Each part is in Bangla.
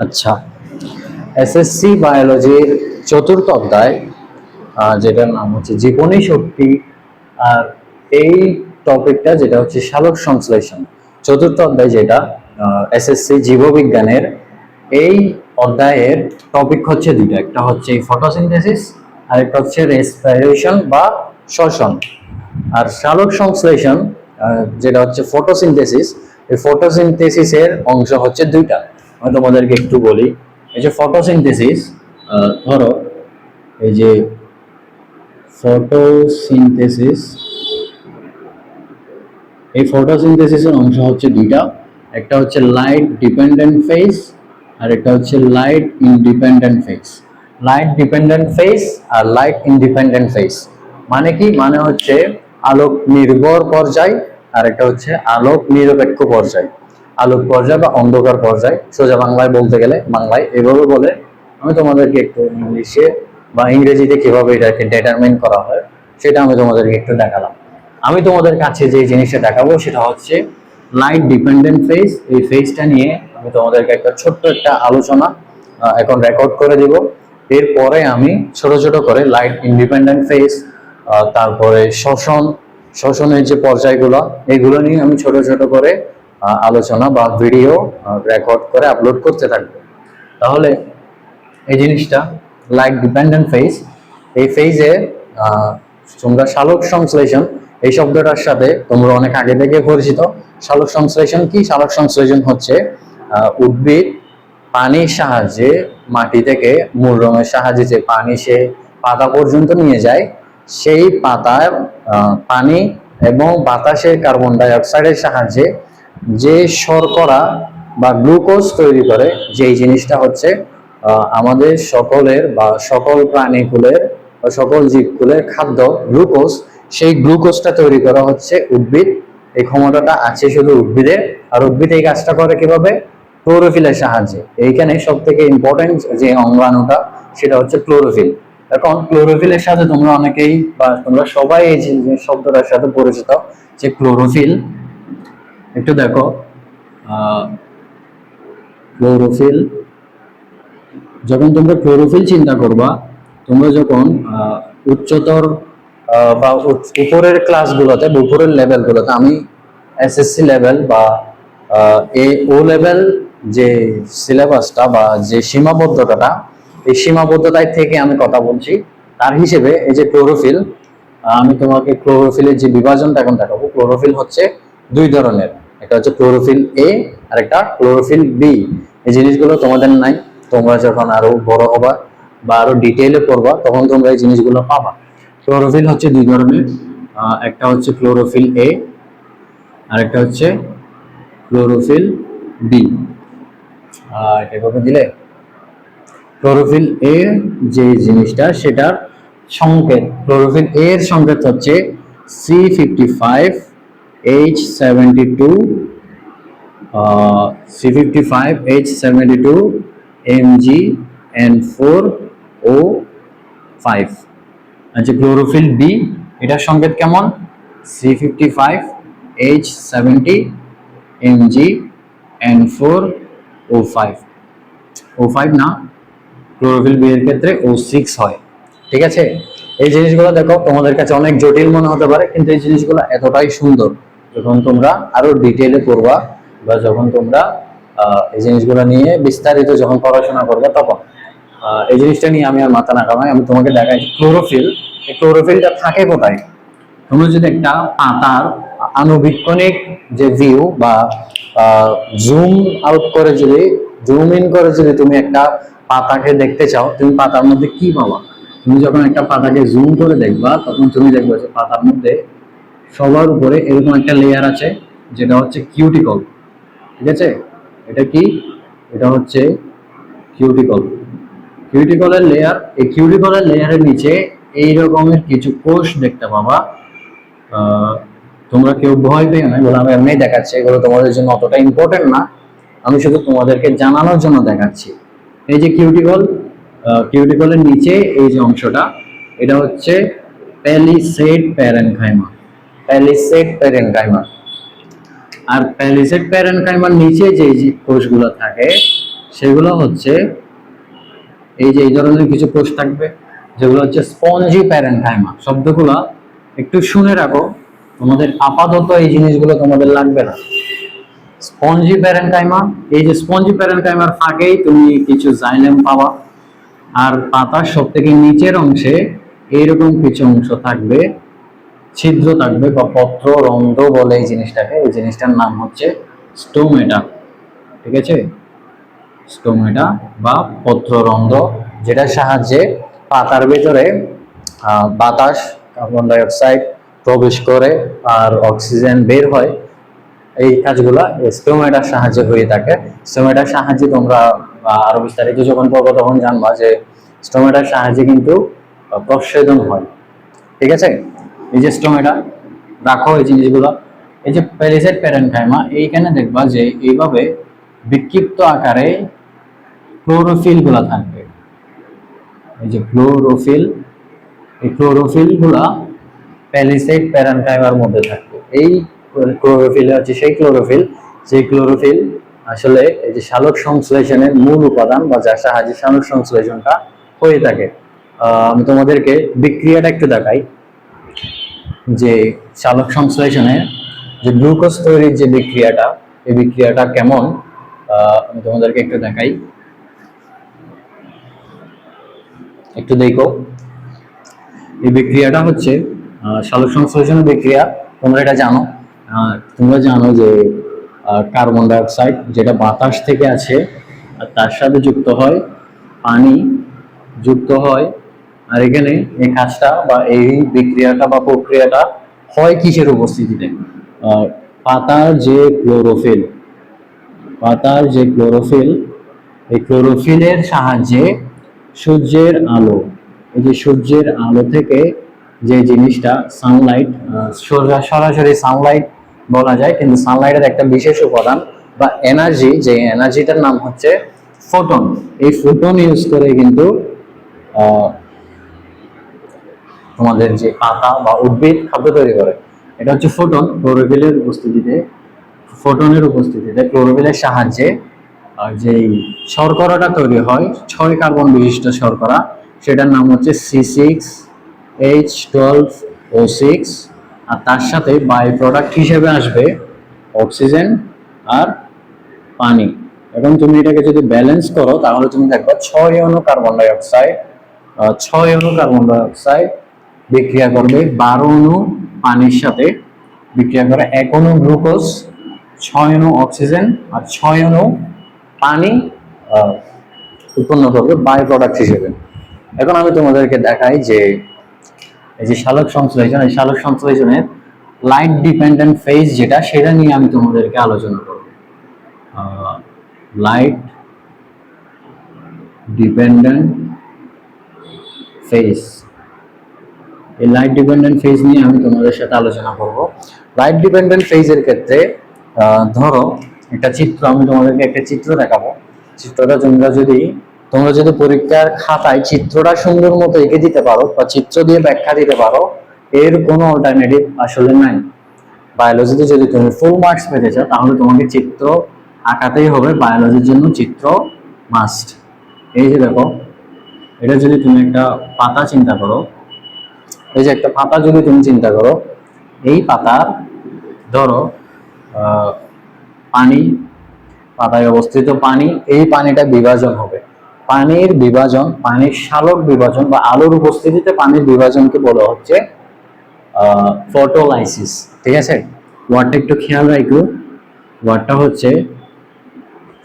আচ্ছা, এসএসসি বায়োলজির চতুর্থ অধ্যায়, যেটার নাম হচ্ছে জীবনী শক্তি। আর এই টপিকটা যেটা হচ্ছে সালোক সংশ্লেষণ, চতুর্থ অধ্যায় যেটা এসএসসি জীববিজ্ঞানের, এই অধ্যায়ের টপিক হচ্ছে দুইটা, একটা হচ্ছে ফটোসিনথেসিস আর একটা হচ্ছে রেসপিরেশন বা শ্বসন। আর সালোক সংশ্লেষণ যেটা হচ্ছে ফটোসিনথেসিস, এই ফটোসিনথেসিসের অংশ হচ্ছে দুইটা। আমি তোমাদেরকে একটু বলি। এই যে ফটোসিনথেসিস, ধরো এই যে ফটোসিনথেসিস, এই ফটোসিনথেসিসের অংশ হচ্ছে দুইটা, একটা হচ্ছে লাইট ডিপেন্ডেন্ট ফেজ আর একটা হচ্ছে light independent phase. Light dependent phase আর লাইট ইন্ডিপেন্ডেন্ট ফেজ মানে কি? মানে হচ্ছে আলোক নির্ভর পর্যায় আর একটা হচ্ছে আলোক নিরপেক্ষ পর্যায়। আলোক পর্যায় বা অন্ধকার পর্যায়, সোজা বাংলায় বলতে গেলে বাংলায় এভাবে বলে। আমি তোমাদেরকে একটু ইংলিশে বা ইংরেজিতে কিভাবে এটাকে ডিটারমাইন করা হয় সেটা আমি তোমাদেরকে একটু দেখালাম। আমি তোমাদের কাছে যে জিনিসটা দেখাবো সেটা হচ্ছে লাইট ডিপেন্ডেন্ট ফেজ। এই ফেজটা নিয়ে আমি তোমাদেরকে একটা ছোট্ট একটা আলোচনা এখন রেকর্ড করে দিব। এরপরে আমি ছোট ছোট করে লাইট ইন্ডিপেন্ডেন্ট ফেজ, তারপরে শ্বসনের যে পর্যায়গুলো, এগুলো নিয়ে আমি ছোট ছোট করে আলোচনা বা ভিডিও রেকর্ড করে আপলোড করতে থাকবো। তাহলে এই জিনিসটা লাইট ডিপেন্ডেন্ট ফেজ, এই ফেজে তোমরা সালোক সংশ্লেষণ এই শব্দটার সাথে তোমরা অনেক আগে থেকে পরিচিত। সালোক সংশ্লেষণ কি? সালোক সংশ্লেষণ হচ্ছে উদ্ভিদ পানির সাহায্যে মাটি থেকে মূল রঙের সাহায্যে যে পানি সে পাতা পর্যন্ত নিয়ে যায়, সেই পাতার পানি এবং বাতাসের কার্বন ডাই অক্সাইডের সাহায্যে যে শর্করা বা গ্লুকোজ তৈরি করে, যেই জিনিসটা হচ্ছে আমাদের সকলের বা সকল প্রাণীকুলের বা সকল জীবকুলের খাদ্য গ্লুকোজ, সেই গ্লুকোজটা তৈরি করা হচ্ছে উদ্ভিদ। এই ক্ষমতাটা আছে শুধু উদ্ভিদের। আর উদ্ভিদ এই কাজটা করে কিভাবে? ক্লোরোফিলের সাহায্যে। এইখানে সব থেকে ইম্পর্টেন্ট যে অঙ্গাণুটা সেটা হচ্ছে ক্লোরোফিল। এখন ক্লোরোফিলের সাথে তোমরা অনেকেই বা তোমরা সবাই এই যে শব্দটার সাথে পরিচিত, যে ক্লোরোফিল। একটু দেখো, ক্লোরোফিল, যখন তোমরা ক্লোরোফিল চিন্তা করবা, তোমরা যখন উচ্চতর বা উপরের ক্লাসগুলোতে, উপরের লেভেলগুলোতে, আমি এসএসসি লেভেল বা ও লেভেল যে সিলেবাসটা বা যে সীমাবদ্ধতাটা, এই সীমাবদ্ধতায় থেকে আমি কথা বলছি। তার হিসেবে এই যে ক্লোরোফিল, আমি তোমাকে ক্লোরোফিলের যে বিভাজনটা এখন দেখাবো। ক্লোরোফিল হচ্ছে দুই ধরনের, একটা হচ্ছে ক্লোরোফিল এ আর একটা ক্লোরোফিল বি। এই জিনিসগুলো তোমাদের নাই, তোমরা যখন আরো বড় হবা বা আরো ডিটেইলে পড়বা তখন তোমরা এই জিনিসগুলো পাবা। ক্লোরোফিল হচ্ছে দুই ধরনের, একটা হচ্ছে ক্লোরোফিল এ আর একটা হচ্ছে ক্লোরোফিল বি। এভাবে দিলে ক্লোরোফিল এ যে জিনিসটা, সেটার সংকেত, ক্লোরোফিল এ এর সংকেত হচ্ছে C55H72, C55H72 MgN4O5। আচ্ছা, ক্লোরোফিল বি, এটার সংকেত কেমন? C55H70 MgN4O5। O5 না, ক্লোরোফিল বি এর ক্ষেত্রে O6 হয়। ঠিক আছে? এই জিনিসগুলো দেখো, তোমাদের কাছে অনেক জটিল মনে হতে পারে, কিন্তু এই জিনিসগুলো এতটাই সুন্দর। যখন তোমরা আরো ডিটেইলে পড়বা বা যখন তোমরা এই জিনিসগুলো নিয়ে বিস্তারিত যখন পড়াশোনা করবে, তখন এই জিনিসটা নিয়ে আমি আর মাথা না ঘামাই, আমি তোমাকে দেখাই ক্লোরোফিল। এই ক্লোরোফিলটা থাকে কোথায়? তোমরা যদি একটা পাতার আণুবীক্ষণিক যে ভিউ বা জুম আউট করে, যদি জুম ইন করে যদি তুমি একটা পাতাকে দেখতে চাও, তুমি পাতার মধ্যে কি পাবা? তুমি যখন একটা পাতাকে জুম করে দেখবা, তখন তুমি দেখবে যে পাতার মধ্যে সবার উপরে এরকম একটা লেয়ার আছে, যেটা হচ্ছে কিউটিকল। ঠিক আছে? এটা কি? এটা হচ্ছে কিউটিকল। কিউটিকলের লেয়ার, এই কিউটিকলের লেয়ারের নিচে এই রকমের কিছু কোষ দেখতে পাবা। তোমরা কেউ ভয় পেও না, এগুলো আমি এমনি দেখাচ্ছি, এগুলো তোমাদের জন্য অতটা ইম্পর্টেন্ট না, আমি শুধু তোমাদেরকে জানানোর জন্য দেখাচ্ছি। এই যে কিউটিকল, কিউটিকলের নিচে এই যে অংশটা, এটা হচ্ছে প্যালিসেড প্যারেনকাইমা। Palisade parenchyma. আর প্যালিসেড প্যারেনকাইমার নিচে যে কোষগুলো থাকে, সেগুলো হচ্ছে এই যে এই ধরনের কিছু কোষ থাকবে, যেগুলো হচ্ছে স্পঞ্জি প্যারেনকাইমা। শব্দগুলো একটু শুনে রাখো, তোমাদের আপাতত এই জিনিসগুলো তোমাদের লাগবে না। স্পঞ্জি প্যারেনকাইমা, এই যে স্পঞ্জি প্যারেনকাইমার ফাঁকেই তুমি কিছু জাইলেম পাবা, আর পাতার সব থেকে নিচের অংশে এইরকম কিছু অংশ থাকবে, ছিদ্র থাকবে বা পত্র রন্ধ্র বলে এই জিনিসটাকে। এই জিনিসটার নাম হচ্ছে স্টোমেটা। ঠিক আছে, স্টোমেটা বা পত্ররন্ধ্র, যেটার সাহায্যে পাতার ভেতরে বাতাস, কার্বন ডাই অক্সাইড প্রবেশ করে আর অক্সিজেন বের হয়। এই কাজগুলা স্টোমেটার সাহায্যে হয়ে থাকে। স্টোমেটার সাহায্যে তোমরা আরো বিস্তারিত যখন পড়বো তখন জানবা যে স্টোমেটার সাহায্যে কিন্তু প্রস্বেদন হয়। ঠিক আছে, এই যে স্টোমেটা, রাখো এই জিনিসগুলো। এই যে প্যালিসেড প্যারেনকাইমা, এইখানে দেখবা যে এইভাবে বিক্ষিপ্ত আকারে ক্লোরোফিল গুলা থাকবে। এই যে ক্লোরোফিল, এই ক্লোরোফিল গুলা প্যালিসেড প্যারেনকাইমার মধ্যে থাকবে। এই ক্লোরোফিল হচ্ছে সেই ক্লোরোফিল, যে ক্লোরোফিল আসলে এই যে সালোক সংশ্লেষণের মূল উপাদান বা যার সাহায্যে সালোক সংশ্লেষণটা হয়ে থাকে। আমি তোমাদেরকে বিক্রিয়াটা একটু দেখাই, যে সালোক সংশ্লেষণে যে গ্লুকোজ তৈরির যে বিক্রিয়াটা, এই বিক্রিয়াটা কেমন আমি তোমাদেরকে একটু দেখাই, একটু দেখো। এই বিক্রিয়াটা হচ্ছে সালোক সংশ্লেষণের বিক্রিয়া। তোমরা এটা জানো, তোমরা জানো যে কার্বন ডাই অক্সাইড যেটা বাতাস থেকে আছে, আর তার সাথে যুক্ত হয় পানি, যুক্ত হয়। আর এখানে এই কাজটা বা এই বিক্রিয়াটা বা প্রক্রিয়াটা হয় কিসের উপস্থিতিতে? পাতার যে ক্লোরোফিল, পাতার যে ক্লোরোফিল, এই ক্লোরোফিলের সাহায্যে সূর্যের আলো, এই যে সূর্যের আলো থেকে যে জিনিসটা সানলাইট, সরাসরি সানলাইট বলা যায়, কিন্তু সানলাইটের একটা বিশেষ উপাদান বা এনার্জি, যে এনার্জিটার নাম হচ্ছে ফোটন। এই ফোটন ইউজ করে কিন্তু তোমাদের যে পাতা বা উদ্ভিদ খাদ্য তৈরি করে। এটা হচ্ছে ফোটন। ক্লোরোফিলের উপস্থিতিতে, ফোটনের উপস্থিতিতে ক্লোরোফিলের সাহায্যে যে শর্করাটা তৈরি হয়, 6 কার্বন বিশিষ্ট শর্করা, সেটার নাম হচ্ছে C6H12O6। আর তার সাথে বাই প্রোডাক্ট হিসেবে আসবে অক্সিজেন আর পানি। এবং তুমি এটাকে যদি ব্যালেন্স করো তাহলে তুমি দেখবা 6 অণু কার্বন ডাই অক্সাইড, 6 অণু কার্বন ডাই অক্সাইড বিক্রিয়া করবে 12 অণু পানির সাথে, বিক্রিয়া করে 1 অণু গ্লুকোজ, 6 অণু অক্সিজেন আর 6 অণু পানি উৎপন্ন করবে বাই প্রোডাক্ট হিসেবে। এখন আমি তোমাদেরকে দেখাই যে এই যে সালোক সংশ্লেষণ, এই সালোক সংশ্লেষণের লাইট ডিপেন্ডেন্ট ফেজ যেটা, সেটা নিয়ে আমি তোমাদেরকে আলোচনা করব। লাইট ডিপেন্ডেন্ট ফেজ, এই লাইট ডিপেন্ডেন্ট ফেজ নিয়ে আমি তোমাদের সাথে আলোচনা করব। লাইট ডিপেন্ডেন্ট ফেজের ক্ষেত্রে ধরো একটা চিত্র, আমি তোমাদেরকে একটা চিত্র দেখাবো। চিত্রটা তোমরা যদি পরীক্ষার খাতায় চিত্রটা সুন্দর মতো এঁকে দিতে পারো বা চিত্র দিয়ে ব্যাখ্যা দিতে পারো, এর কোনো অল্টারনেটিভ আসলে নাই। বায়োলজিতে যদি তুমি ফুল মার্কস পেতে চাও তাহলে তোমাকে চিত্র আঁকাতেই হবে, বায়োলজির জন্য চিত্র মাস্ট। এই যে দেখো, এটা যদি তুমি একটা পাতা চিন্তা করো, এই যে একটা পাতা যদি তুমি চিন্তা করো, এই পাতার ধরো পানি, পাতায় অবস্থিত পানি, এই পানিটা বিভাজন হবে। পানির বিভাজন, পানির সালোক বিভাজন বা আলোর উপস্থিতিতে পানির বিভাজনকে বলা হচ্ছে ফটোলাইসিস। ঠিক আছে, ওয়ার্ডটা একটু খেয়াল রাখো, ওয়ার্ডটা হচ্ছে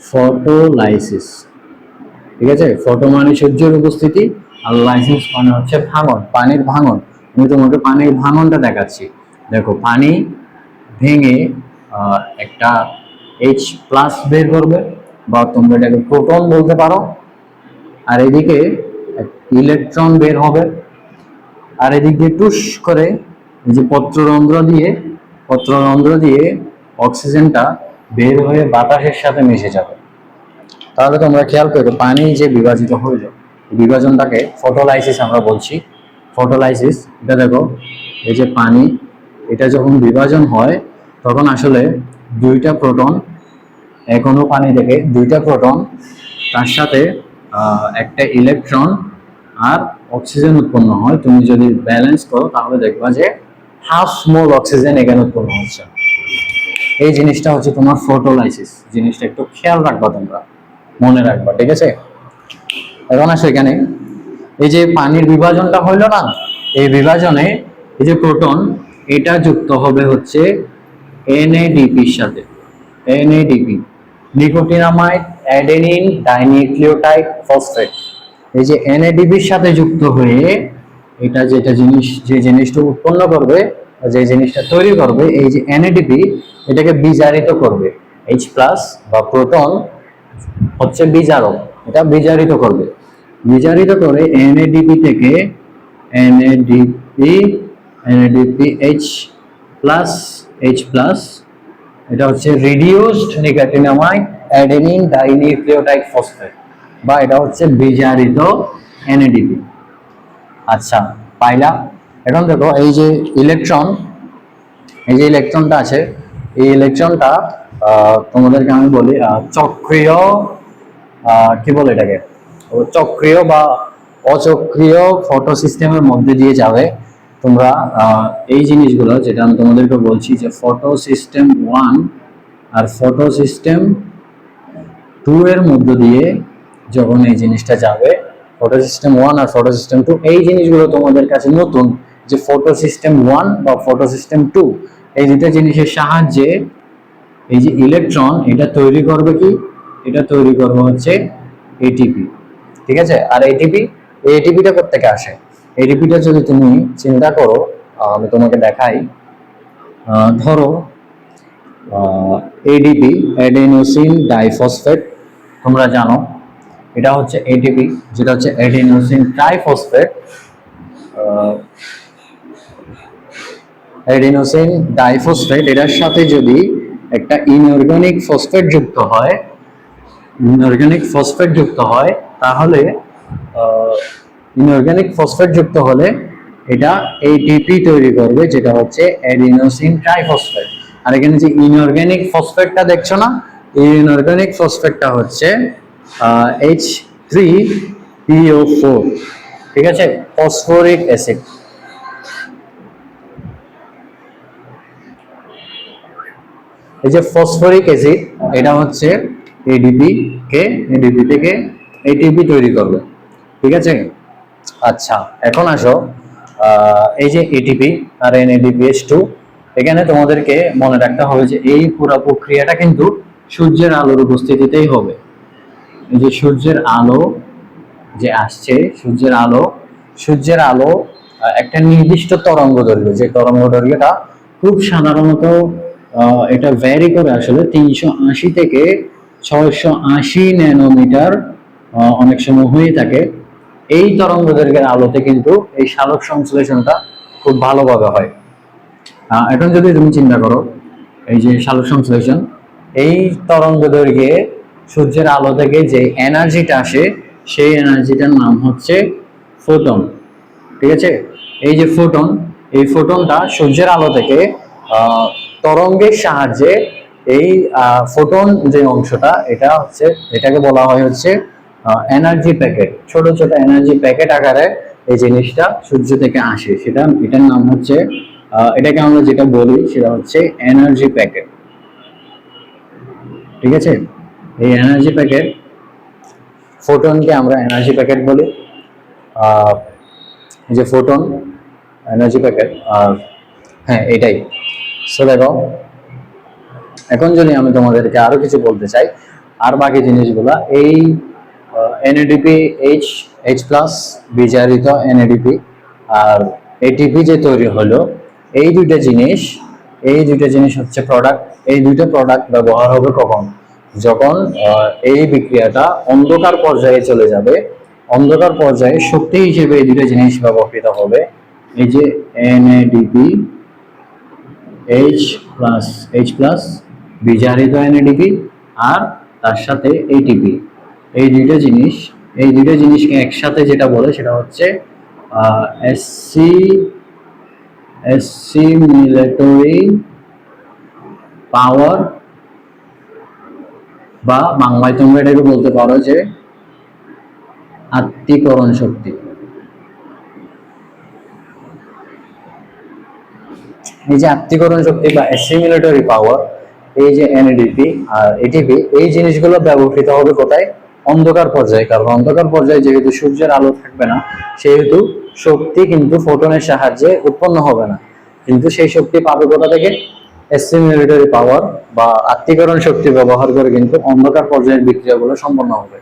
ফটোলাইসিস। ঠিক আছে, ফটো মানে সূর্যের উপস্থিতি, আর লাইসিস মানে হচ্ছে ভাঙন, পানির ভাঙন। আমি তোমাকে পানির ভাঙনটা দেখাচ্ছি। দেখো, পানি ভেঙে একটা H+ বের করবে, বা তোমরা এটাকে প্রোটন বলতে পারো, আর এদিকে ইলেকট্রন বের হবে, আর এদিক দিয়ে টুস করে যে পত্ররন্ধ্র দিয়ে অক্সিজেনটা বের হয়ে বাতাসের সাথে মিশে যাবে। তাহলে তোমরা খেয়াল করো, পানি যে বিভাজিত হইল, বিভাজনটাকে ফটোলাইসিস আমরা বলছি। ফটোলাইসিস, এটা দেখো, এই যে পানি, এটা যখন বিভাজন হয় তখন আসলে 2টা প্রোটন, এক অণু পানি থেকে 2টা প্রোটন তার সাথে একটা ইলেকট্রন আর অক্সিজেন উৎপন্ন হয়। তুমি যদি ব্যালেন্স করো তাহলে দেখবা যে হাফ মোল অক্সিজেন এখানে উৎপন্ন হচ্ছে। এই জিনিসটা হচ্ছে তোমার ফটোলাইসিস। জিনিসটা একটু খেয়াল রাখবা, তোমরা মনে রাখবা, ঠিক আছে? এখন আসো এখানে, এই যে পানির বিভাজনটা হইলো না, এই বিভাজনে এই যে প্রোটন, এটা যুক্ত হবে হচ্ছে এনএডিপির সাথে। NADP, nicotinamide adenine dinucleotide phosphate. এই যে এনএডিপির সাথে যুক্ত হয়ে এটা যেটা জিনিস, যে জিনিসটা উৎপন্ন করবে, যে জিনিসটা তৈরি করবে, এই যে এনএডিপি, এটাকে বিজারিত করবে। H প্লাস বা প্রোটন হচ্ছে বিজারক, এটা বিজারিত করবে। বিজারিত করে এনএডিপি থেকে এনএডিপি এনএডিপি H প্লাস, এটা হচ্ছে reduced nicotinamide adenine dinucleotide phosphate, বা এটা হচ্ছে বিজারিত এনএডিপি। আচ্ছা, পাইলা? এখন দেখো এই যে ইলেকট্রন, এই যে ইলেকট্রনটা আছে, এই ইলেকট্রনটা তোমাদেরকে আমি বলি চক্রীয়, কি বলে এটাকে, চক্রীয় বা অচক্রীয় ফটো সিস্টেমের মধ্যে দিয়ে যাবে। তোমরা এই জিনিসগুলো যেটা আমি তোমাদেরকে বলছি, যে ফটো সিস্টেম 1 আর ফটো সিস্টেম 2 এর মধ্য দিয়ে যখন এই জিনিসটা যাবে, ফটো সিস্টেম 1 আর ফটো সিস্টেম 2, এই জিনিসগুলো তোমাদের কাছে নতুন, যে ফটো সিস্টেম 1 বা ফটো সিস্টেম 2, এই দুটো জিনিসের সাহায্যে এই যে ইলেকট্রন, এটা তৈরি করবে কি, এটা তৈরি করবে হচ্ছে এটিপি, ঠিক আছে? আর এটিপি, এই এটিপিটা কোত্থেকে আসে? এটিপিটা যদি তুমি চিন্তা করো, আমি তোমাকে দেখাই। ধরো এডিপি, অ্যাডেনোসিন ডাইফসফেট, তোমরা জানো এটা হচ্ছে এটিপি, যেটা হচ্ছে অ্যাডেনোসিন ট্রাইফসফেট। অ্যাডেনোসিন ডাইফসফেট, এটার সাথে যদি একটা ইনঅর্গানিক ফসফেট যুক্ত হয়, ইনঅর্গানিক ফসফেট যুক্ত হয়, তাহলে ইনঅর্গানিক ফসফেট যুক্ত হলে এটা এটিপি তৈরি করবে, যেটা হচ্ছে অ্যাডিনোসিন ট্রাইফসফেট। আর এখানে যে ইনঅর্গানিক ফসফেটটা দেখছো না, এই ইনঅর্গানিক ফসফেটটা হচ্ছে H3PO4, ঠিক আছে? Phosphoric acid. এই যে ফসফরিক অ্যাসিড, এটা হচ্ছে এডিপি থেকে এটিপি তৈরি করবে, ঠিক আছে? আচ্ছা, এখন আসো এই যে এটিপি আর NADPH2, এখানে তোমাদেরকে মনে রাখতে হবে যে এই পুরো প্রক্রিয়াটা কিন্তু সূর্যের আলোর উপস্থিতিতেই হবে। এই যে সূর্যের আলো যে আসছে, সূর্যের আলো একটা নির্দিষ্ট তরঙ্গ দৈর্ঘ্য, যে তরঙ্গ দৈর্ঘ্যটা খুব সাধারণত এটা ভ্যারি করে আসলে 380 থেকে 680 ন্যানোমিটার অনেক সময় হয়ে থাকে। এই তরঙ্গ দৈর্ঘ্যের আলোতে কিন্তু এই সালোক সংশ্লেষণটা খুব ভালোভাবে হয়। এখন যদি তুমি চিন্তা করো, এই যে সালোক সংশ্লেষণ, এই তরঙ্গ দৈর্ঘ্যে সূর্যের আলো থেকে যে এনার্জিটা আসে, সেই এনার্জিটার নাম হচ্ছে ফোটন, ঠিক আছে? এই যে ফোটন, এই ফোটনটা সূর্যের আলো থেকে তরঙ্গের সাহায্যে, এই ফোটন যে অংশটা, এটা হচ্ছে, এটাকে বলা হয় হচ্ছে এনার্জি প্যাকেট। ছোট ছোট এনার্জি প্যাকেট আকারে এই জিনিসটা সূর্য থেকে আসে, সেটা, এটার নাম হচ্ছে, এটাকে আমরা যেটা বলি সেটা হচ্ছে এনার্জি প্যাকেট, ঠিক আছে? এই এনার্জি প্যাকেট, ফোটনকে আমরা এনার্জি প্যাকেট বলি। এই যে ফোটন, এনার্জি প্যাকেট, আর হ্যাঁ, এটাই। সো দেখো, এখন যদি আমি তোমাদেরকে আরো কিছু বলতে চাই, আর বাকি জিনিসগুলা, এই NADP H প্লাস বিজারিত NADP আর ATP যে তৈরি হলো, এই দুইটা জিনিস হচ্ছে প্রোডাক্ট। এই দুইটা প্রোডাক্ট ব্যবহার হবে কখন? যখন এই বিক্রিয়াটা অন্ধকার পর্যায়ে চলে যাবে। অন্ধকার পর্যায়ে শক্তি হিসেবে এই দুইটা জিনিস ব্যবহৃত হবে। এই যে NADP H প্লাস বিজারিত NADP আর তার সাথে ATP, এই দুইটা জিনিসকে একসাথে যেটা বলে সেটা হচ্ছে অ্যাসিমিলেটরি পাওয়ার, বা বাংলায় তোমরা এটাকে বলতে পারো যে আত্তীকরণ শক্তি। এই যে আত্তীকরণ শক্তি বা অ্যাসিমিলেটরি পাওয়ার, এই যে এনএডিপি আর এটিপি, এই জিনিসগুলো ব্যবহৃত হবে কোথায়? অন্ধকার পর্যায়ে। কারণ অন্ধকার পর্যায়ে যেহেতু সূর্যের আলো থাকবে না, সেহেতু শক্তি কিন্তু ফোটনের সাহায্যে উৎপন্ন হবে না, কিন্তু সেই শক্তি পাবে কোথা থেকে? অ্যাসিমিলেটরি পাওয়ার বা আত্তীকরণ শক্তি ব্যবহার করে কিন্তু অন্ধকার পর্যায়ের বিক্রিয়াগুলো সম্পন্ন হবে।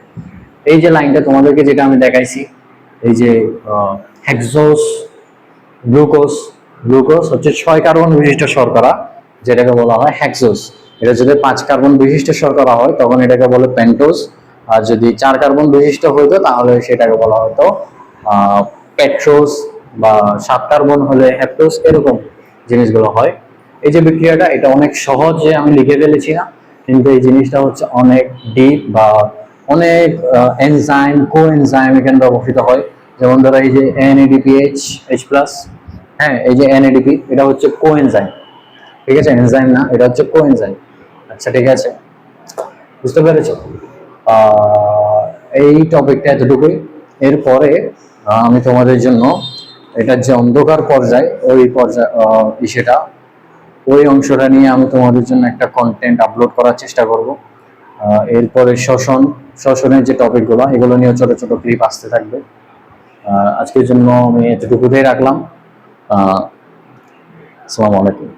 এই যে লাইনটা তোমাদেরকে যেটা আমি দেখাইছি, এই যে হেক্সোস গ্লুকোজ, গ্লুকোজ হচ্ছে 6 কার্বন বিশিষ্ট শর্করা, যেটাকে বলা হয় হেক্সোস। এটা যদি 5 কার্বন বিশিষ্ট শর্করা হয় তখন এটাকে বলে পেন্টোজ, আর যদি 4 কার্বন বিশিষ্ট হইতো তাহলে সেটাকে বলা হতো পেট্রোজ, বা 7 কার্বন হলে হেপ্টোজ, এরকম জিনিসগুলো হয়। এই যে বিক্রিয়াটা, এটা অনেক সহজে আমি লিখে ফেলেছি না, কিন্তু এই জিনিসটা হচ্ছে অনেক ডিপ, বা অনেক এনজাইম, কোএনজাইম এখানে ব্যবহৃত হয়। যেমন ধরো এই যে NADPH H+, হ্যাঁ, এই যে NADP এটা হচ্ছে কোএনজাইম, ঠিক আছে, এনজাইম না, এটা হচ্ছে কোএনজাইম। আচ্ছা ঠিক আছে, বুঝতে পেরেছো? এই টপিকটা এতটুকুই। এরপরে আমি তোমাদের জন্য এটার যে অন্ধকার পর্যায়, ওই পর্যায় সেটা, ওই অংশটা নিয়ে আমি তোমাদের জন্য একটা কন্টেন্ট আপলোড করার চেষ্টা করব। এরপরে শ্বসনের যে টপিকগুলো, এগুলো নিয়ে ছোট ছোট ক্লিপ আসতে থাকবে। আজকের জন্য আমি এতটুকুতেই রাখলাম। আসসালামু আলাইকুম।